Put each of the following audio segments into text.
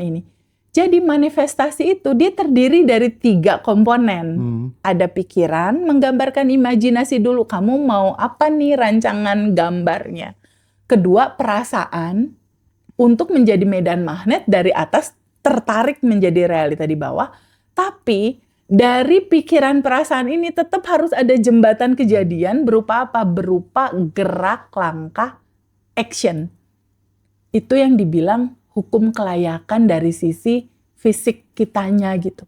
ini. Jadi manifestasi itu dia terdiri dari 3 komponen. Ada pikiran, menggambarkan imajinasi dulu. Kamu mau apa nih rancangan gambarnya. Kedua, perasaan untuk menjadi medan magnet dari atas tertarik menjadi realita di bawah. Tapi dari pikiran perasaan ini tetap harus ada jembatan kejadian berupa apa? Berupa gerak, langkah, action. Itu yang dibilang hukum kelayakan dari sisi fisik kitanya gitu.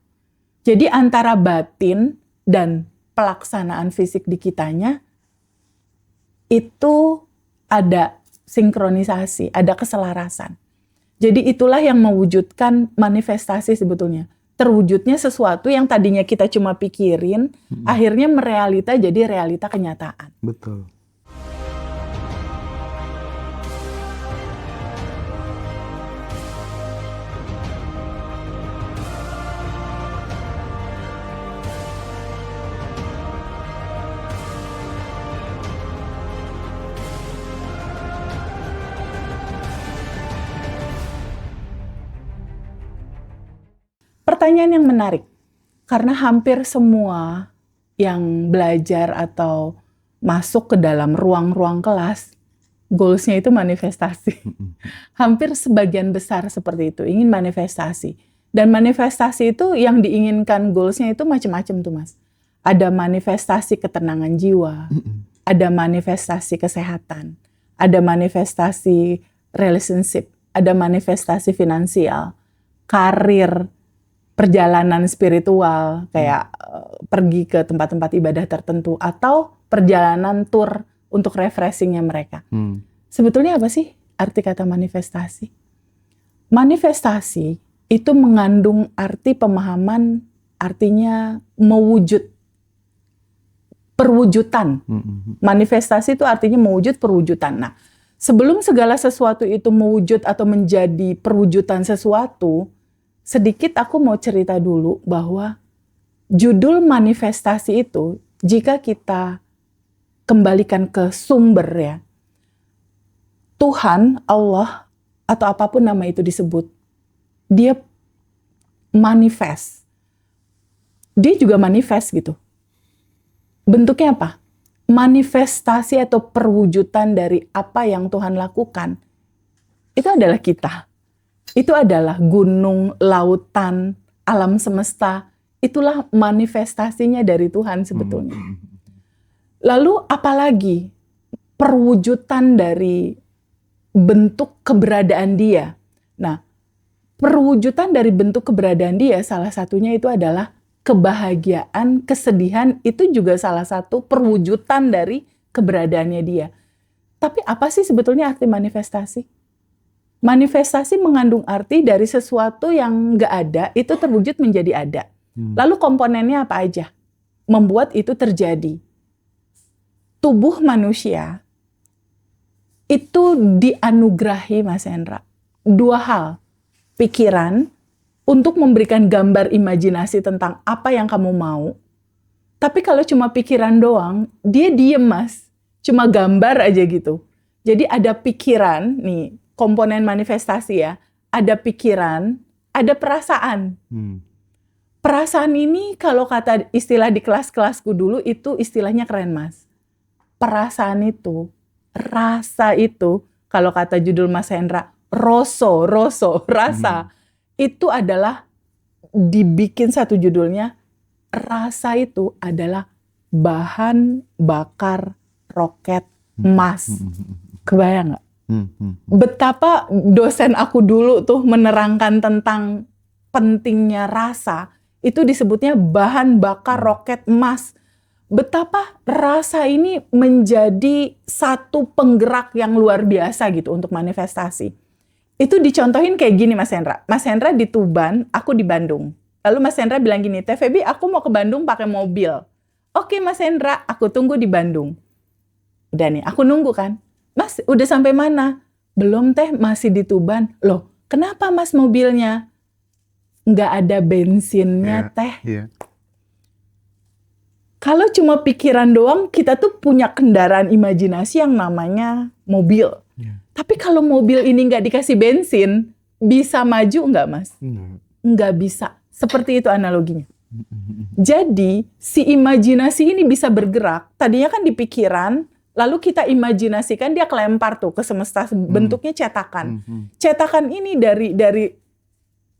Jadi antara batin dan pelaksanaan fisik di kitanya itu ada sinkronisasi, ada keselarasan. Jadi itulah yang mewujudkan manifestasi sebetulnya. Terwujudnya sesuatu yang tadinya kita cuma pikirin, akhirnya merealita jadi realita kenyataan. Betul. Pertanyaan yang menarik, karena hampir semua yang belajar atau masuk ke dalam ruang-ruang kelas, goals-nya itu manifestasi. Hampir sebagian besar seperti itu, ingin manifestasi. Dan manifestasi itu yang diinginkan goals-nya itu macam-macam tuh Mas. Ada manifestasi ketenangan jiwa, ada manifestasi kesehatan, ada manifestasi relationship, ada manifestasi finansial, karir, perjalanan spiritual, kayak pergi ke tempat-tempat ibadah tertentu, atau perjalanan tour untuk refreshingnya mereka. Sebetulnya apa sih arti kata manifestasi? Manifestasi itu mengandung arti pemahaman, artinya mewujud, perwujudan. Manifestasi itu artinya mewujud, perwujudan. Nah, sebelum segala sesuatu itu mewujud atau menjadi perwujudan sesuatu, sedikit aku mau cerita dulu bahwa judul manifestasi itu, jika kita kembalikan ke sumber ya, Tuhan, Allah, atau apapun nama itu disebut, dia manifest. Dia juga manifest gitu. Bentuknya apa? Manifestasi atau perwujudan dari apa yang Tuhan lakukan, itu adalah kita. Itu adalah gunung, lautan, alam semesta. Itulah manifestasinya dari Tuhan sebetulnya. Lalu apalagi perwujudan dari bentuk keberadaan Dia. Nah, perwujudan dari bentuk keberadaan Dia salah satunya itu adalah kebahagiaan, kesedihan, itu juga salah satu perwujudan dari keberadaannya Dia. Tapi apa sih sebetulnya arti manifestasi? Manifestasi mengandung arti dari sesuatu yang nggak ada, itu terwujud menjadi ada. Lalu komponennya apa aja? Membuat itu terjadi. Tubuh manusia itu dianugerahi, Mas Hendra, 2 hal. Pikiran, untuk memberikan gambar imajinasi tentang apa yang kamu mau. Tapi kalau cuma pikiran doang, dia diem Mas. Cuma gambar aja gitu. Jadi ada pikiran, nih, komponen manifestasi ya, ada pikiran, ada perasaan. Perasaan ini kalau kata istilah di kelas-kelasku dulu itu istilahnya keren Mas. Perasaan itu, rasa itu, kalau kata judul Mas Hendra, roso, rasa. Itu adalah dibikin satu judulnya, rasa itu adalah bahan bakar roket emas. Kebayang nggak? Betapa dosen aku dulu tuh menerangkan tentang pentingnya rasa, itu disebutnya bahan bakar roket emas. Betapa rasa ini menjadi satu penggerak yang luar biasa gitu untuk manifestasi. Itu dicontohin kayak gini Mas Hendra. Mas Hendra di Tuban, aku di Bandung. Lalu Mas Hendra bilang gini, Teh Feby aku mau ke Bandung pakai mobil. Oke Mas Hendra, aku tunggu di Bandung. Udah nih, aku nunggu kan. Mas, udah sampai mana? Belum Teh, masih di Tuban. Loh, kenapa Mas mobilnya? Nggak ada bensinnya Teh. Kalau cuma pikiran doang, kita tuh punya kendaraan imajinasi yang namanya mobil. Tapi kalau mobil ini nggak dikasih bensin, bisa maju nggak, Mas? Nggak bisa. Seperti itu analoginya. Jadi si imajinasi ini bisa bergerak. Tadinya kan di pikiran, lalu kita imajinasikan dia kelempar tuh ke semesta, bentuknya cetakan. Cetakan ini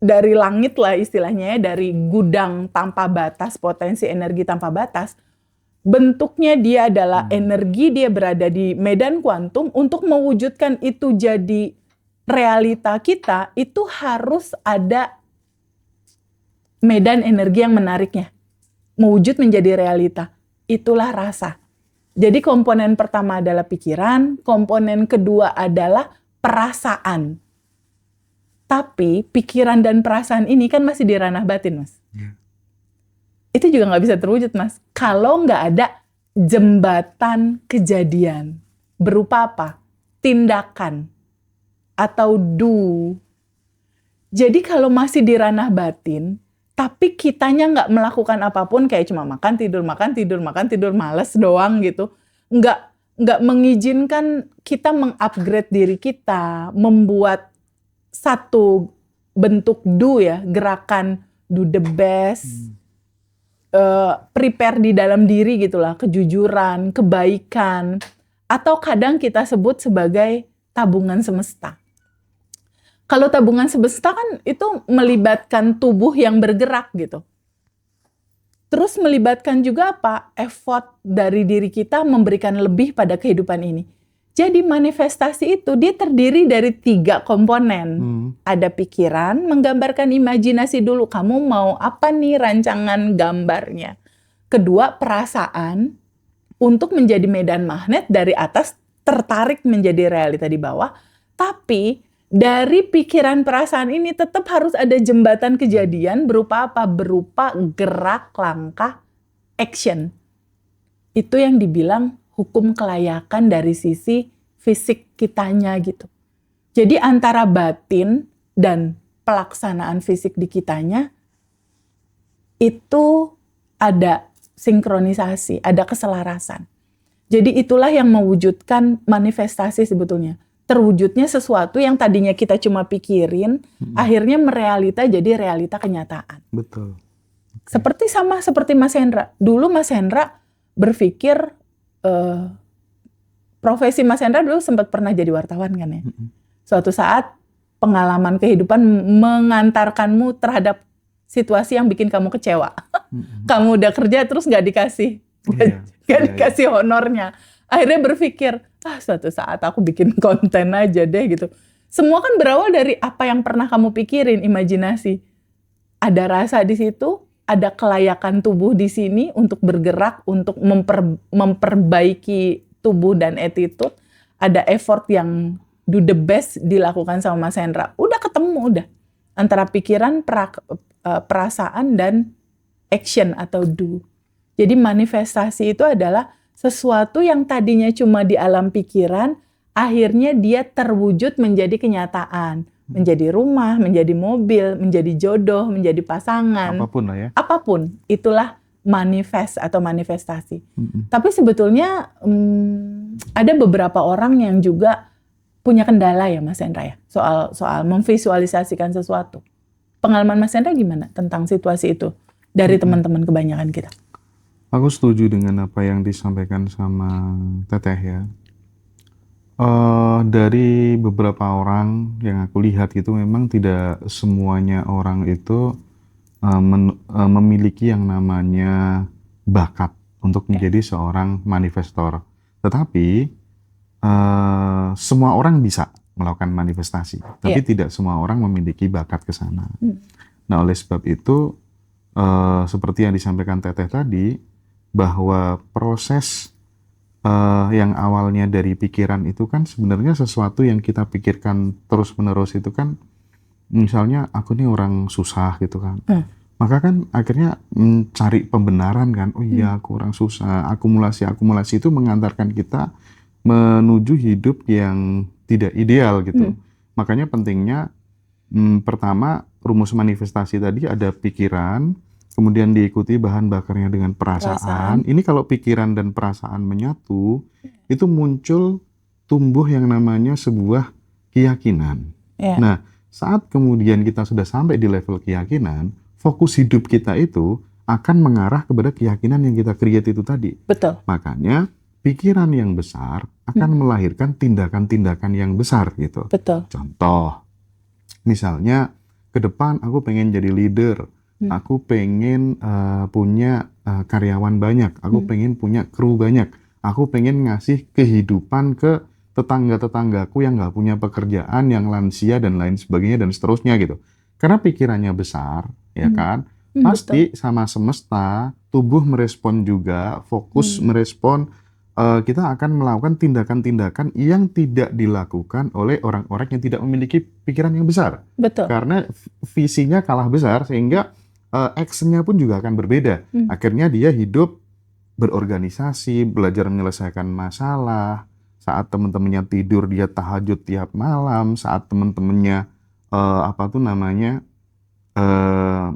dari langit lah istilahnya ya, dari gudang tanpa batas, potensi energi tanpa batas. Bentuknya dia adalah energi, dia berada di medan kuantum. Untuk mewujudkan itu jadi realita kita, itu harus ada medan energi yang menariknya. Mewujud menjadi realita. Itulah rasa. Jadi komponen pertama adalah pikiran, komponen kedua adalah perasaan. Tapi pikiran dan perasaan ini kan masih di ranah batin, Mas. Itu juga nggak bisa terwujud, Mas, kalau nggak ada jembatan kejadian. Berupa apa? Tindakan atau do. Jadi kalau masih di ranah batin, tapi kitanya nggak melakukan apapun, kayak cuma makan, tidur, males doang gitu. Nggak mengizinkan kita mengupgrade diri kita, membuat satu bentuk do ya, gerakan do the best, prepare di dalam diri gitulah, kejujuran, kebaikan, atau kadang kita sebut sebagai tabungan semesta. Kalau tabungan semesta kan itu melibatkan tubuh yang bergerak gitu. Terus melibatkan juga apa? Effort dari diri kita memberikan lebih pada kehidupan ini. Jadi manifestasi itu dia terdiri dari 3 komponen. Ada pikiran, menggambarkan imajinasi dulu. Kamu mau apa nih rancangan gambarnya. Kedua, perasaan untuk menjadi medan magnet dari atas tertarik menjadi realita di bawah. Tapi dari pikiran perasaan ini tetap harus ada jembatan kejadian berupa apa? Berupa gerak, langkah, action. Itu yang dibilang hukum kelayakan dari sisi fisik kitanya gitu. Jadi antara batin dan pelaksanaan fisik di kitanya itu ada sinkronisasi, ada keselarasan. Jadi itulah yang mewujudkan manifestasi sebetulnya. Terwujudnya sesuatu yang tadinya kita cuma pikirin, akhirnya merealita jadi realita kenyataan. Betul. Seperti Mas Hendra. Dulu Mas Hendra berpikir, profesi Mas Hendra dulu sempat pernah jadi wartawan kan ya. Suatu saat pengalaman kehidupan mengantarkanmu terhadap situasi yang bikin kamu kecewa. Kamu udah kerja terus nggak dikasih honornya. Akhirnya berpikir, suatu saat aku bikin konten aja deh gitu. Semua kan berawal dari apa yang pernah kamu pikirin, imajinasi. Ada rasa di situ, ada kelayakan tubuh di sini untuk bergerak, untuk memperbaiki tubuh dan attitude. Ada effort yang do the best dilakukan sama Mas Hendra. Udah ketemu, udah. Antara pikiran, perasaan, dan action atau do. Jadi manifestasi itu adalah sesuatu yang tadinya cuma di alam pikiran, akhirnya dia terwujud menjadi kenyataan. Menjadi rumah, menjadi mobil, menjadi jodoh, menjadi pasangan. Apapun lah ya. Apapun, itulah manifest atau manifestasi. Tapi sebetulnya ada beberapa orang yang juga punya kendala ya Mas Hendra ya, soal memvisualisasikan sesuatu. Pengalaman Mas Hendra gimana tentang situasi itu dari teman-teman kebanyakan kita? Aku setuju dengan apa yang disampaikan sama Teteh ya. Dari beberapa orang yang aku lihat itu memang tidak semuanya orang itu memiliki yang namanya bakat untuk menjadi seorang manifestor. Tetapi semua orang bisa melakukan manifestasi, tapi tidak semua orang memiliki bakat ke sana. Nah, oleh sebab itu seperti yang disampaikan Teteh tadi, bahwa proses yang awalnya dari pikiran itu kan sebenarnya sesuatu yang kita pikirkan terus-menerus itu kan, misalnya aku nih orang susah gitu kan. Maka kan akhirnya mencari pembenaran kan, oh iya aku orang susah, akumulasi itu mengantarkan kita menuju hidup yang tidak ideal gitu. Makanya pentingnya pertama rumus manifestasi tadi ada pikiran, kemudian diikuti bahan bakarnya dengan perasaan. Ini kalau pikiran dan perasaan menyatu, itu muncul tumbuh yang namanya sebuah keyakinan. Nah, saat kemudian kita sudah sampai di level keyakinan, fokus hidup kita itu akan mengarah kepada keyakinan yang kita create itu tadi. Betul. Makanya pikiran yang besar akan melahirkan tindakan-tindakan yang besar gitu. Betul. Contoh, misalnya ke depan aku pengen jadi leader, aku pengen punya karyawan banyak, aku pengen punya kru banyak, aku pengen ngasih kehidupan ke tetangga-tetanggaku yang nggak punya pekerjaan, yang lansia dan lain sebagainya dan seterusnya gitu. Karena pikirannya besar, ya kan? Pasti sama semesta, tubuh merespon juga, fokus merespon, kita akan melakukan tindakan-tindakan yang tidak dilakukan oleh orang-orang yang tidak memiliki pikiran yang besar. Betul. Karena visinya kalah besar, sehingga actionnya pun juga akan berbeda. Akhirnya dia hidup berorganisasi, belajar menyelesaikan masalah. Saat teman-temannya tidur, dia tahajud tiap malam. Saat teman-temannya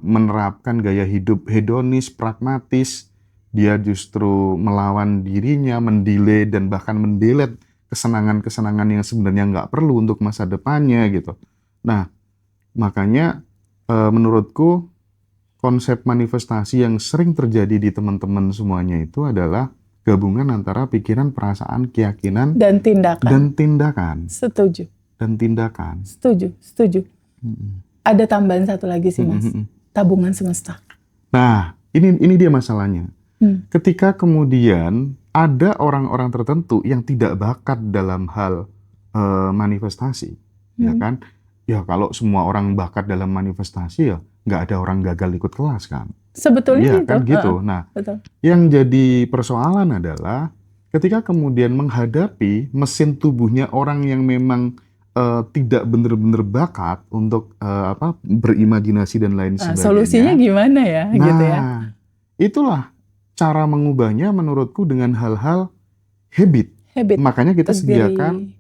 menerapkan gaya hidup hedonis, pragmatis, dia justru melawan dirinya, mendelay dan bahkan mendelete kesenangan-kesenangan yang sebenarnya nggak perlu untuk masa depannya gitu. Nah, makanya menurutku konsep manifestasi yang sering terjadi di teman-teman semuanya itu adalah gabungan antara pikiran, perasaan, keyakinan, dan tindakan. Setuju. Dan tindakan. Setuju. Ada tambahan satu lagi sih, Mas. Tabungan semesta. Nah, ini dia masalahnya. Ketika kemudian ada orang-orang tertentu yang tidak bakat dalam hal manifestasi, ya kan? Ya kalau semua orang bakat dalam manifestasi, ya nggak ada orang gagal ikut kelas kan? Sebetulnya ya, kan gitu. Nah, betul. Yang jadi persoalan adalah ketika kemudian menghadapi mesin tubuhnya orang yang memang tidak benar-benar bakat untuk berimajinasi dan lain sebagainya. Solusinya gimana ya? Nah, gitu ya. Itulah cara mengubahnya menurutku dengan hal-hal habit. Makanya kita sediakan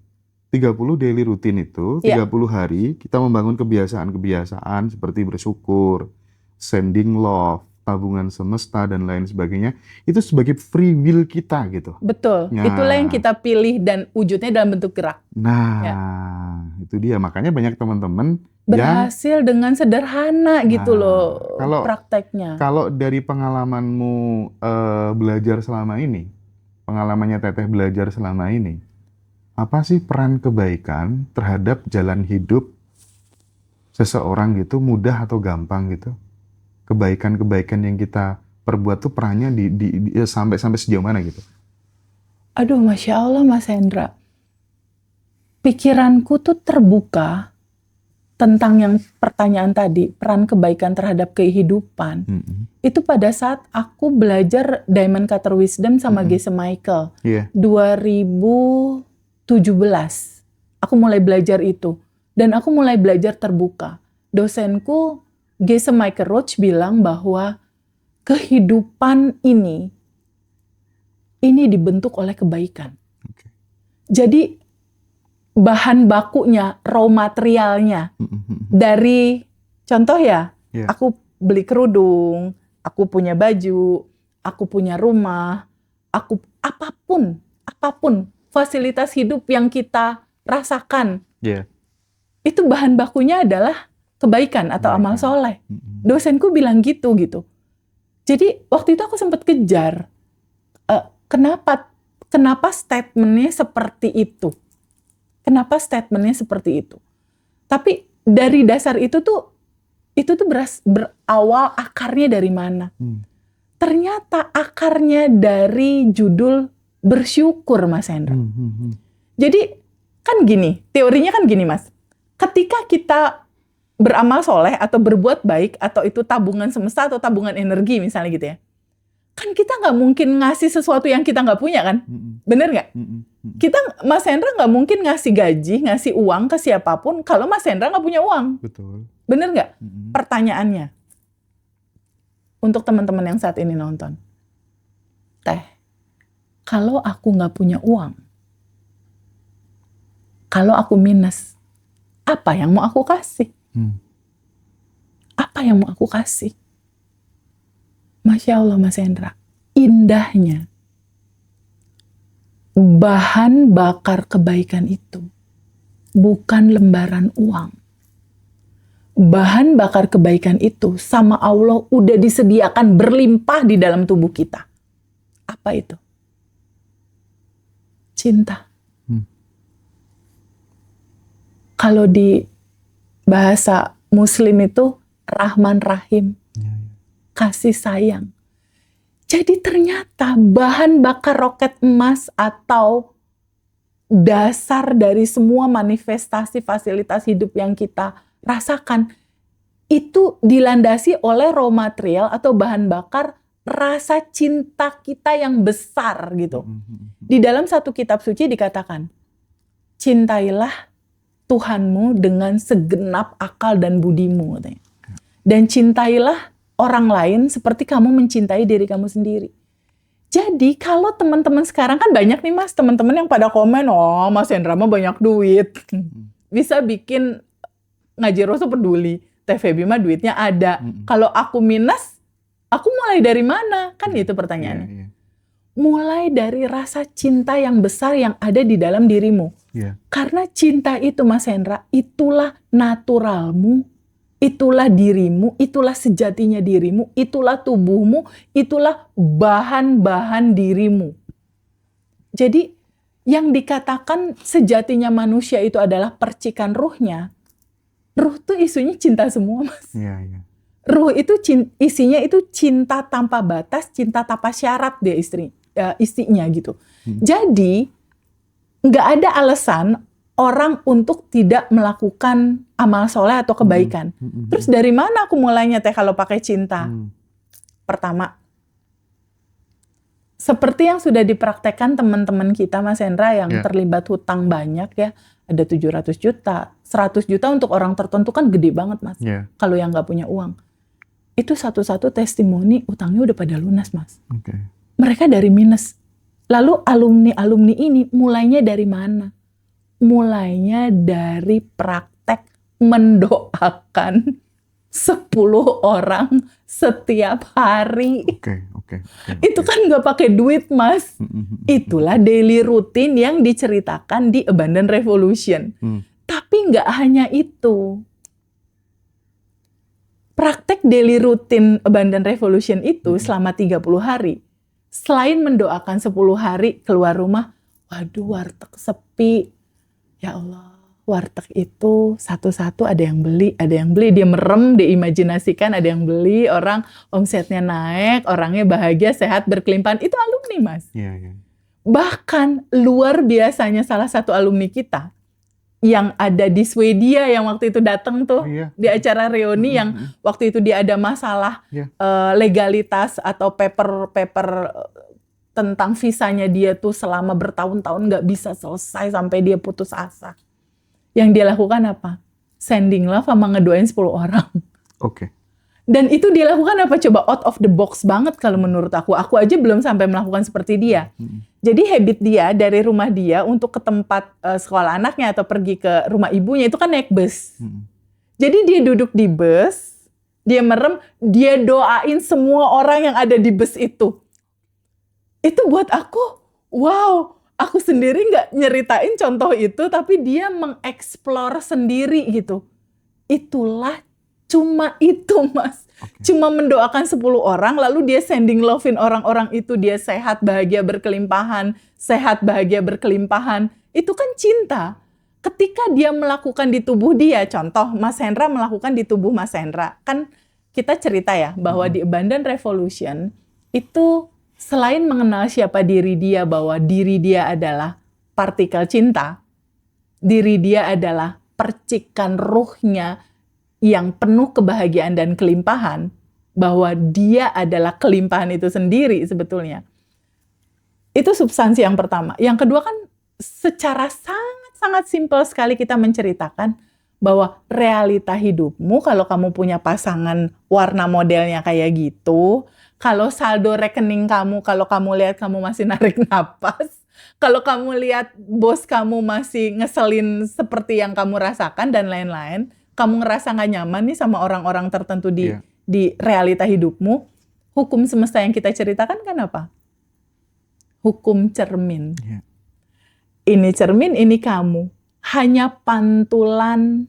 30 daily routine itu, 30 hari kita membangun kebiasaan-kebiasaan seperti bersyukur, sending love, tabungan semesta dan lain sebagainya, itu sebagai free will kita gitu. Betul. Nah, itulah yang kita pilih dan wujudnya dalam bentuk gerak. Nah, itu dia. Makanya banyak teman-teman berhasil dengan sederhana gitu loh prakteknya. Kalau dari pengalamanmu belajar selama ini, pengalamannya Teteh belajar selama ini, apa sih peran kebaikan terhadap jalan hidup seseorang gitu, mudah atau gampang gitu? Kebaikan-kebaikan yang kita perbuat tuh perannya sampai sejauh mana gitu? Aduh, Masya Allah Mas Hendra. Pikiranku tuh terbuka tentang yang pertanyaan tadi, peran kebaikan terhadap kehidupan. Itu pada saat aku belajar Diamond Cutter Wisdom sama Geshe Michael. 2017. Aku mulai belajar itu. Dan aku mulai belajar terbuka. Dosenku Geshe Michael Roach bilang bahwa kehidupan ini dibentuk oleh kebaikan. Jadi bahan bakunya, raw materialnya dari contoh aku beli kerudung, aku punya baju, aku punya rumah, aku apapun fasilitas hidup yang kita rasakan. Itu bahan bakunya adalah kebaikan atau amal soleh. Dosenku bilang gitu. Jadi waktu itu aku sempat kejar. Kenapa statementnya seperti itu? Kenapa statementnya seperti itu? Tapi dari dasar itu tuh berawal akarnya dari mana? Ternyata akarnya dari judul bersyukur, Mas Hendra. Jadi kan gini, teorinya kan gini, Mas. Ketika kita beramal soleh atau berbuat baik, atau itu tabungan semesta atau tabungan energi misalnya gitu ya, kan kita nggak mungkin ngasih sesuatu yang kita nggak punya kan, bener nggak? Kita, Mas Hendra nggak mungkin ngasih gaji, ngasih uang ke siapapun kalau Mas Hendra nggak punya uang. Betul. Bener nggak? Pertanyaannya untuk teman-teman yang saat ini nonton, Teh, kalau aku nggak punya uang, kalau aku minus, apa yang mau aku kasih? Apa yang mau aku kasih? Masya Allah Mas Hendra, indahnya bahan bakar kebaikan itu bukan lembaran uang, bahan bakar kebaikan itu sama Allah udah disediakan berlimpah di dalam tubuh kita. Apa itu? Cinta. Kalau di bahasa Muslim itu Rahman Rahim, kasih sayang. Jadi ternyata bahan bakar roket emas atau dasar dari semua manifestasi fasilitas hidup yang kita rasakan itu dilandasi oleh raw material atau bahan bakar rasa cinta kita yang besar gitu. Di dalam satu kitab suci dikatakan, cintailah Tuhanmu dengan segenap akal dan budimu, katanya. Dan cintailah orang lain seperti kamu mencintai diri kamu sendiri. Jadi kalau teman-teman sekarang kan banyak nih Mas, teman-teman yang pada komen, oh Mas Hendra mah banyak duit. Bisa bikin Ngaji Rasul peduli, TVB mah duitnya ada. Kalau aku minus, aku mulai dari mana? Kan itu pertanyaannya. Mulai dari rasa cinta yang besar yang ada di dalam dirimu. Karena cinta itu Mas Hendra, itulah naturalmu. Itulah dirimu, itulah sejatinya dirimu, itulah tubuhmu, itulah bahan-bahan dirimu. Jadi yang dikatakan sejatinya manusia itu adalah percikan ruhnya. Ruh tuh isunya cinta semua, Mas. Ruh itu isinya itu cinta tanpa batas, cinta tanpa syarat dia istrinya gitu. Jadi nggak ada alasan orang untuk tidak melakukan amal soleh atau kebaikan. Terus dari mana aku mulainya teh kalau pakai cinta? Pertama, seperti yang sudah dipraktekkan teman-teman kita Mas Hendra yang terlibat hutang banyak ya, ada 700 juta, 100 juta untuk orang tertentu kan gede banget Mas. Kalau yang nggak punya uang. Itu satu-satu testimoni utangnya udah pada lunas Mas. Mereka dari minus. Lalu alumni-alumni ini mulainya dari mana? Mulainya dari praktek mendoakan 10 orang setiap hari. Itu kan nggak pakai duit Mas. Itulah daily routine yang diceritakan di Abundant Revolution. Tapi nggak hanya itu. Praktek daily routine Abundant Revolution itu selama 30 hari. Selain mendoakan 10 hari keluar rumah, waduh warteg sepi. Ya Allah, warteg itu satu-satu ada yang beli. Dia merem, diimajinasikan ada yang beli, orang omsetnya naik, orangnya bahagia, sehat, berkelimpahan. Itu alumni Mas. Bahkan luar biasanya salah satu alumni kita yang ada di Swedia yang waktu itu datang tuh di acara reuni yang waktu itu dia ada masalah legalitas atau paper tentang visanya dia tuh selama bertahun-tahun nggak bisa selesai sampai dia putus asa. Yang dia lakukan apa? Sending love sama ngedoain 10 orang. Dan itu dia lakukan apa? Coba out of the box banget kalau menurut aku. Aku aja belum sampai melakukan seperti dia. Jadi habit dia dari rumah dia untuk ke tempat sekolah anaknya atau pergi ke rumah ibunya itu kan naik bus. Jadi dia duduk di bus, dia merem, dia doain semua orang yang ada di bus itu. Itu buat aku, wow, aku sendiri nggak nyeritain contoh itu, tapi dia mengeksplor sendiri gitu. Itulah cuma itu Mas. Cuma mendoakan 10 orang, lalu dia sending love-in orang-orang itu, dia sehat, bahagia, berkelimpahan. Sehat, bahagia, berkelimpahan. Itu kan cinta. Ketika dia melakukan di tubuh dia, contoh Mas Hendra melakukan di tubuh Mas Hendra. Kan kita cerita ya, bahwa di Abundant Revolution, itu selain mengenal siapa diri dia, bahwa diri dia adalah partikel cinta, diri dia adalah percikan ruhnya yang penuh kebahagiaan dan kelimpahan, bahwa dia adalah kelimpahan itu sendiri sebetulnya. Itu substansi yang pertama. Yang kedua kan secara sangat simpel sekali kita menceritakan bahwa realita hidupmu, kalau kamu punya pasangan warna modelnya kayak gitu, kalau saldo rekening kamu, kalau kamu lihat kamu masih narik napas, kalau kamu lihat bos kamu masih ngeselin seperti yang kamu rasakan dan lain-lain, kamu ngerasa gak nyaman nih sama orang-orang tertentu di realita hidupmu, hukum semesta yang kita ceritakan kan apa? Hukum cermin. Ini cermin, ini kamu. Hanya pantulan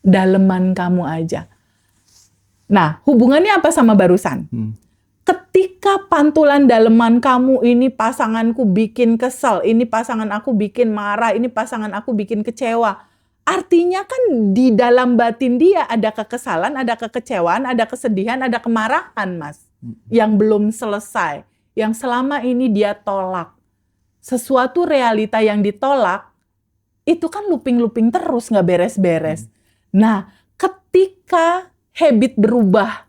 daleman kamu aja. Nah, hubungannya apa sama barusan? Ketika pantulan daleman kamu, ini pasanganku bikin kesel, ini pasangan aku bikin marah, ini pasangan aku bikin kecewa. Artinya kan di dalam batin dia ada kekesalan, ada kekecewaan, ada kesedihan, ada kemarahan, Mas. Yang belum selesai. Yang selama ini dia tolak. Sesuatu realita yang ditolak, itu kan looping-looping terus, nggak beres-beres. Nah, ketika habit berubah,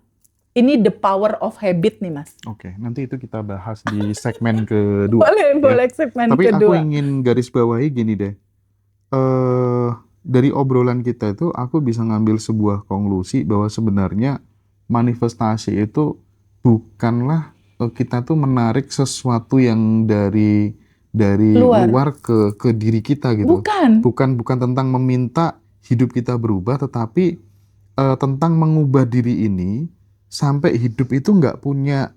ini the power of habit nih, Mas. Oke, nanti itu kita bahas di segmen kedua. Boleh segmen Tapi kedua. aku ingin garis bawahi gini deh. Dari obrolan kita itu aku bisa ngambil sebuah konklusi bahwa sebenarnya manifestasi itu bukanlah kita tuh menarik sesuatu yang dari luar ke diri kita gitu. Bukan tentang meminta hidup kita berubah, tetapi tentang mengubah diri ini sampai hidup itu nggak punya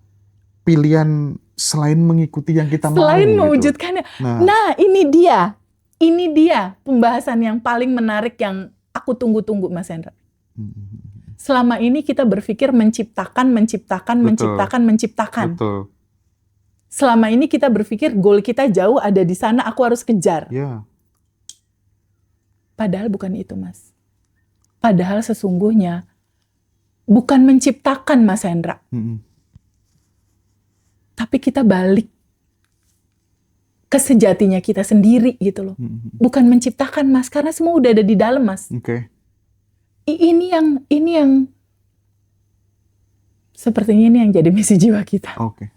pilihan selain mengikuti yang kita mau. Selain gitu. mewujudkannya. Nah, ini dia pembahasan yang paling menarik yang aku tunggu-tunggu, Mas Hendra. Selama ini kita berpikir menciptakan. Betul. Selama ini kita berpikir goal kita jauh ada di sana, aku harus kejar. Yeah. Padahal bukan itu, Mas. Padahal sesungguhnya bukan menciptakan, Mas Hendra. Tapi kita balik ke sejatinya kita sendiri gitu loh. Bukan menciptakan, Mas, karena semua udah ada di dalam, Mas. Oke. Ini yang sepertinya ini yang jadi misi jiwa kita. Oke.